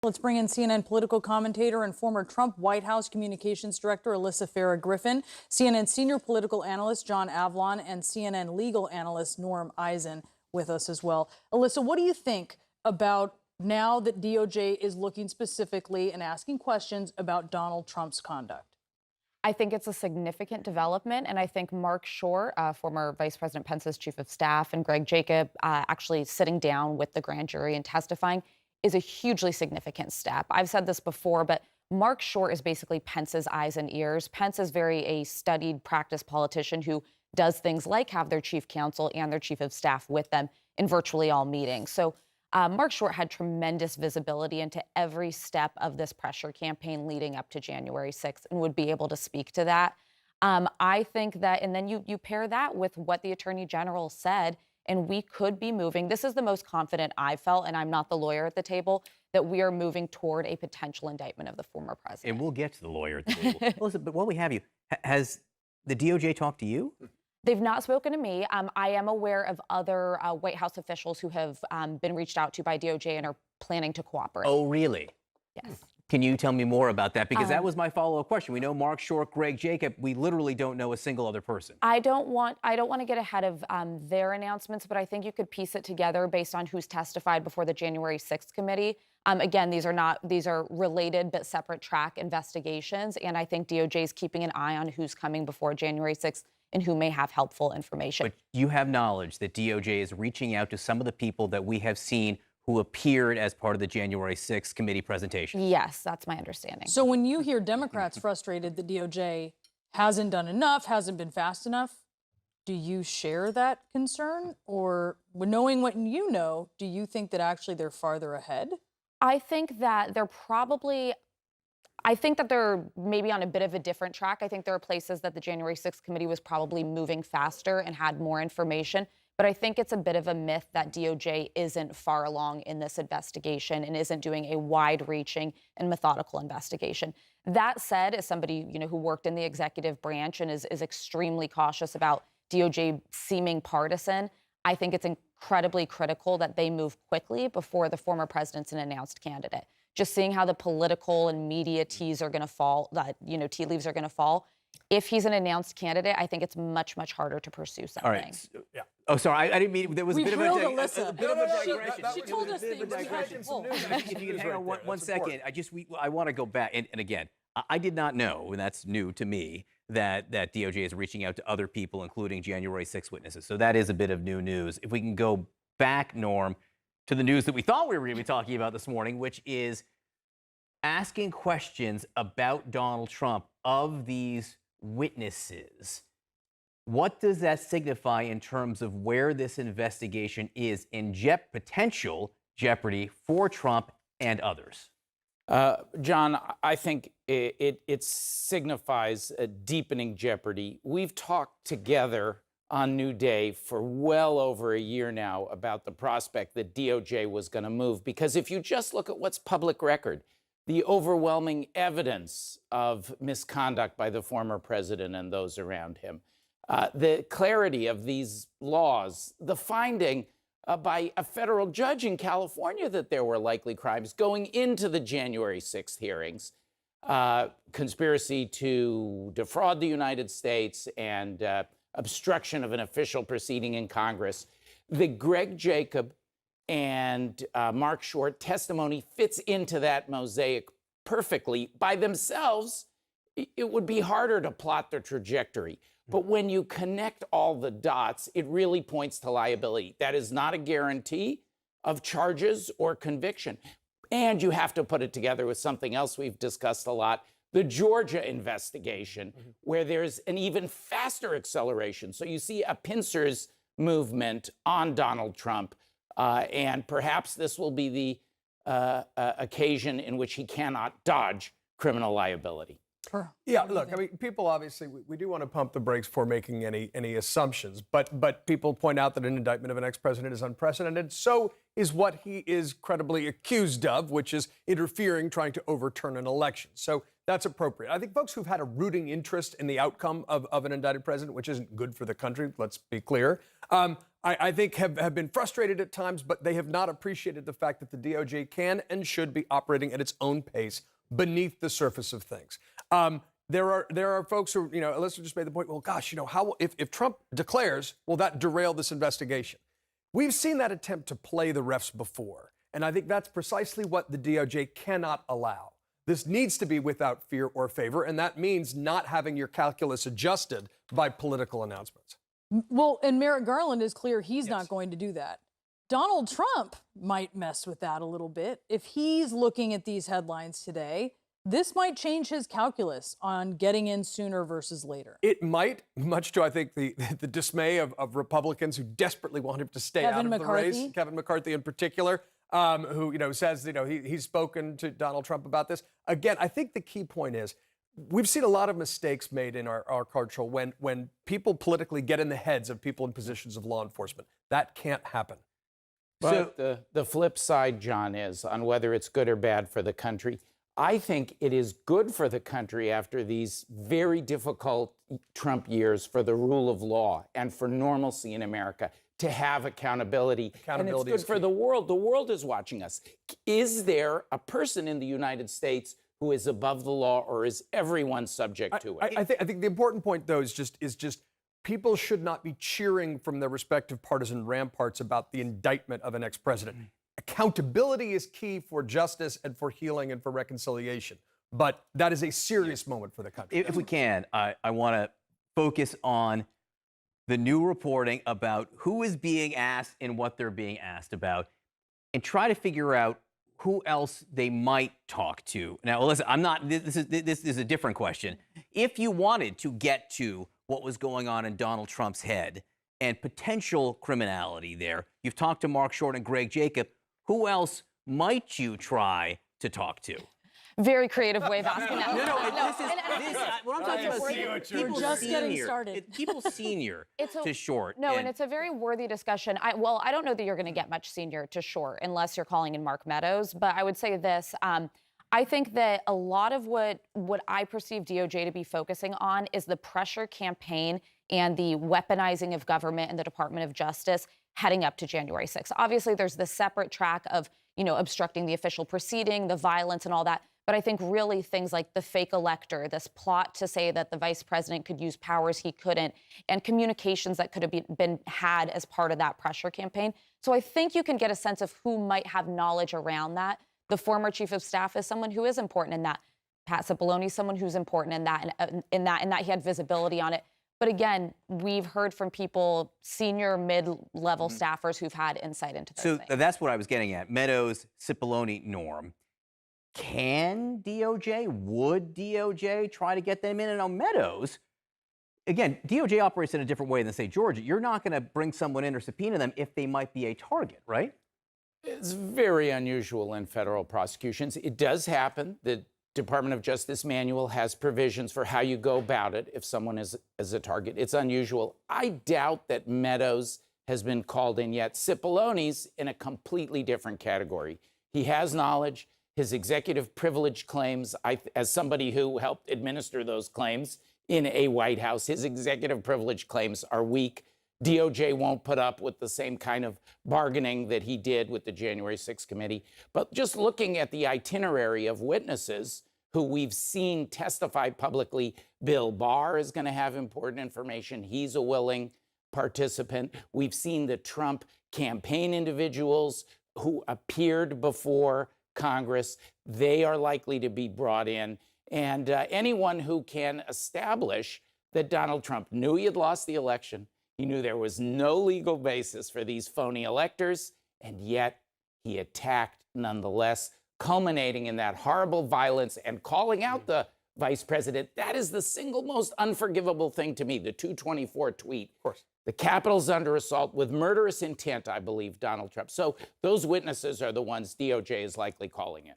Let's bring in CNN political commentator and former Trump White House communications director Alyssa Farah Griffin, CNN senior political analyst John Avlon, and CNN legal analyst Norm Eisen with us as well. Alyssa, what do you think about now that DOJ is looking specifically and asking questions about Donald Trump's conduct? I think it's a significant development, and I think Mark Short, former Vice President Pence's chief of staff, and Greg Jacob actually sitting down with the grand jury and testifying is a hugely significant step. I've said this before, but Mark Short is basically Pence's eyes and ears. Pence is very a studied, practiced politician who does things like have their chief counsel and their chief of staff with them in virtually all meetings. So Mark Short had tremendous visibility into every step of this pressure campaign leading up to January 6th and would be able to speak to that. I think that, and then you pair that with what the Attorney General said, and we could be moving. This is the most confident I've felt, and I'm not the lawyer at the table, that we are moving toward a potential indictment of the former president. And we'll get to the lawyer at the table. Listen, but while we have you, has the DOJ talked to you? They've not spoken to me. I am aware of other White House officials who have been reached out to by DOJ and are planning to cooperate. Oh, really? Yes. Can you tell me more about that? Because that was my follow-up question. We know Mark Short, Greg Jacob. We literally don't know a single other person. I don't want to get ahead of their announcements, but I think you could piece it together based on who's testified before the January 6th committee. Again, these are related but separate track investigations, and I think DOJ is keeping an eye on who's coming before January 6th and who may have helpful information. But you have knowledge that DOJ is reaching out to some of the people that we have seen who appeared as part of the January 6th committee presentation. Yes, that's my understanding. So when you hear Democrats frustrated that DOJ hasn't done enough, hasn't been fast enough, do you share that concern? Or knowing what you know, do you think that actually they're farther ahead? I think that they're maybe on a bit of a different track. I think there are places that the January 6th committee was probably moving faster and had more information. But I think it's a bit of a myth that DOJ isn't far along in this investigation and isn't doing a wide-reaching and methodical investigation. That said, as somebody who worked in the executive branch and is extremely cautious about DOJ seeming partisan, I think it's incredibly critical that they move quickly before the former president's an announced candidate. Just seeing how the political and media teas are going to fall, tea leaves are going to fall. If he's an announced candidate, I think it's much, much harder to pursue something. All right. Yeah. Oh, sorry. I didn't mean there was a bit of a digression. She told us things. If you can hang on one second, I want to go back and again, I did not know, and that's new to me, that DOJ is reaching out to other people, including January 6 witnesses. So that is a bit of new news. If we can go back, Norm, to the news that we thought we were going to be talking about this morning, which is asking questions about Donald Trump of these witnesses. What does that signify in terms of where this investigation is in potential jeopardy for Trump and others? John, I think it signifies a deepening jeopardy. We've talked together on New Day for well over a year now about the prospect that DOJ was going to move, because if you just look at what's public record, the overwhelming evidence of misconduct by the former president and those around him, the clarity of these laws, the finding by a federal judge in California that there were likely crimes going into the January 6th hearings, conspiracy to defraud the United States and obstruction of an official proceeding in Congress. The Greg Jacob and Mark Short testimony fits into that mosaic perfectly. By themselves, it would be harder to plot their trajectory. But when you connect all the dots, it really points to liability. That is not a guarantee of charges or conviction. And you have to put it together with something else we've discussed a lot, the Georgia investigation, where there's an even faster acceleration. So you see a pincers movement on Donald Trump. And perhaps this will be the occasion in which he cannot dodge criminal liability. Yeah, look, I mean, people obviously, we do want to pump the brakes before making any assumptions, but people point out that an indictment of an ex-president is unprecedented. So is what he is credibly accused of, which is interfering, trying to overturn an election. So that's appropriate. I think folks who've had a rooting interest in the outcome of an indicted president, which isn't good for the country, let's be clear, I think have been frustrated at times, but they have not appreciated the fact that the DOJ can and should be operating at its own pace beneath the surface of things. There are folks who, Alyssa just made the point, well, gosh, how if Trump declares, will that derail this investigation? We've seen that attempt to play the refs before, and I think that's precisely what the DOJ cannot allow. This needs to be without fear or favor, and that means not having your calculus adjusted by political announcements. Well, and Merrick Garland is clear he's not going to do that. Donald Trump might mess with that a little bit. If he's looking at these headlines today, this might change his calculus on getting in sooner versus later. It might, much to, I think, the dismay of Republicans who desperately want him to stay out of the race. Kevin McCarthy in particular, who says he's spoken to Donald Trump about this. Again, I think the key point is we've seen a lot of mistakes made in our culture when people politically get in the heads of people in positions of law enforcement. That can't happen. But the flip side, John, is on whether it's good or bad for the country. I think it is good for the country after these very difficult Trump years for the rule of law and for normalcy in America to have accountability. And it's good for the world. The world is watching us. Is there a person in the United States who is above the law, or is everyone subject to it? I think the important point, though, is just people should not be cheering from their respective partisan ramparts about the indictment of an ex-president. Accountability is key for justice and for healing and for reconciliation. But that is a serious moment for the country. If we can, I want to focus on the new reporting about who is being asked and what they're being asked about, and try to figure out who else they might talk to. Now, listen, this is a different question. If you wanted to get to what was going on in Donald Trump's head and potential criminality there, you've talked to Mark Short and Greg Jacob. Who else might you try to talk to? Very creative way of asking that. What I'm talking about is people just getting started. People senior to Short. And it's a very worthy discussion. I don't know that you're going to get much senior to Short unless you're calling in Mark Meadows. But I would say this. I think that a lot of what I perceive DOJ to be focusing on is the pressure campaign and the weaponizing of government and the Department of Justice heading up to January 6th. Obviously, there's the separate track of, obstructing the official proceeding, the violence and all that. But I think really things like the fake elector, this plot to say that the vice president could use powers he couldn't, and communications that could have been had as part of that pressure campaign. So I think you can get a sense of who might have knowledge around that. The former chief of staff is someone who is important in that. Pat Cipollone is someone who's important in that he had visibility on it. But again, we've heard from people, senior, mid-level staffers who've had insight into those things. So that's what I was getting at. Meadows, Cipollone, Norm. Would DOJ try to get them in? And on Meadows, again, DOJ operates in a different way than, say, Georgia. You're not going to bring someone in or subpoena them if they might be a target, right? It's very unusual in federal prosecutions. It does happen. The Department of Justice manual has provisions for how you go about it if someone is a target. It's unusual. I doubt that Meadows has been called in yet. Cipollone's in a completely different category. He has knowledge. His executive privilege claims, as somebody who helped administer those claims in a White House, his executive privilege claims are weak. DOJ won't put up with the same kind of bargaining that he did with the January 6th committee. But just looking at the itinerary of witnesses who we've seen testify publicly, Bill Barr is going to have important information. He's a willing participant. We've seen the Trump campaign individuals who appeared before Congress. They are likely to be brought in. And anyone who can establish that Donald Trump knew he had lost the election, he knew there was no legal basis for these phony electors, and yet he attacked nonetheless, culminating in that horrible violence and calling out the vice president. That is the single most unforgivable thing to me, the 224 tweet. Of course. The Capitol's under assault with murderous intent, I believe, Donald Trump. So those witnesses are the ones DOJ is likely calling in.